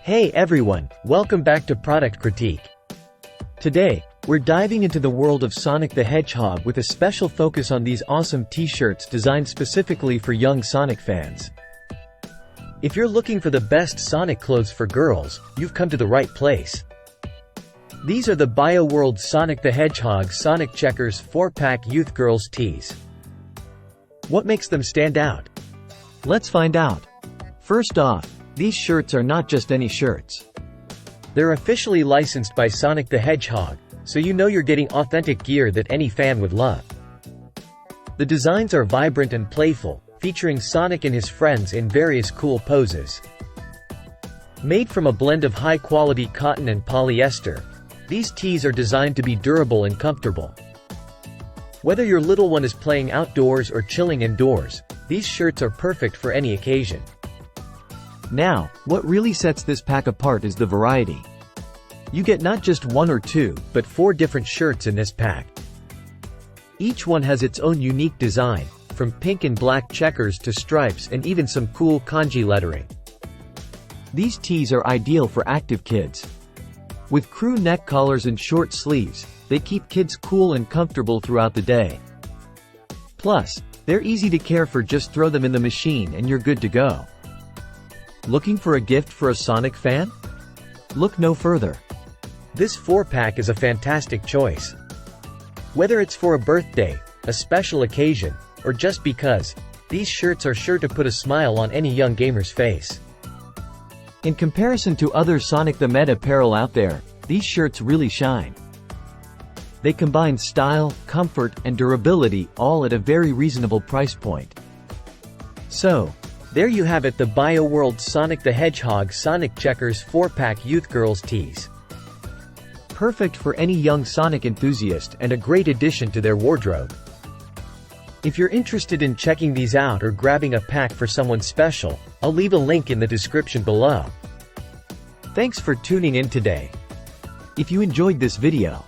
Hey everyone, welcome back to Product Critique. Today, we're diving into the world of Sonic the Hedgehog with a special focus on these awesome t-shirts designed specifically for young Sonic fans. If you're looking for the best Sonic clothes for girls, you've come to the right place. These are the Bioworld Sonic the Hedgehog Sonic Checkers 4-pack Youth Girls Tees. What makes them stand out? Let's find out. First off, these shirts are not just any shirts. They're officially licensed by Sonic the Hedgehog, so you know you're getting authentic gear that any fan would love. The designs are vibrant and playful, featuring Sonic and his friends in various cool poses. Made from a blend of high-quality cotton and polyester, these tees are designed to be durable and comfortable. Whether your little one is playing outdoors or chilling indoors, these shirts are perfect for any occasion. Now, what really sets this pack apart is the variety. You get not just one or two, but 4 different shirts in this pack. Each one has its own unique design, from pink and black checkers to stripes and even some cool kanji lettering. These tees are ideal for active kids. With crew neck collars and short sleeves, they keep kids cool and comfortable throughout the day. Plus, they're easy to care for. Just throw them in the machine and you're good to go. Looking for a gift for a Sonic fan? Look no further. This 4-pack is a fantastic choice. Whether it's for a birthday, a special occasion, or just because, these shirts are sure to put a smile on any young gamer's face. In comparison to other Sonic the Med apparel out there, these shirts really shine. They combine style, comfort, and durability, all at a very reasonable price point. So, there you have it, the Bioworld Sonic the Hedgehog Sonic Checkers 4-pack Youth Girls Tees. Perfect for any young Sonic enthusiast and a great addition to their wardrobe. If you're interested in checking these out or grabbing a pack for someone special, I'll leave a link in the description below. Thanks for tuning in today. If you enjoyed this video,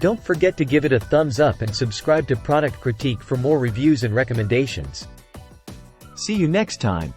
don't forget to give it a thumbs up and subscribe to Product Critique for more reviews and recommendations. See you next time.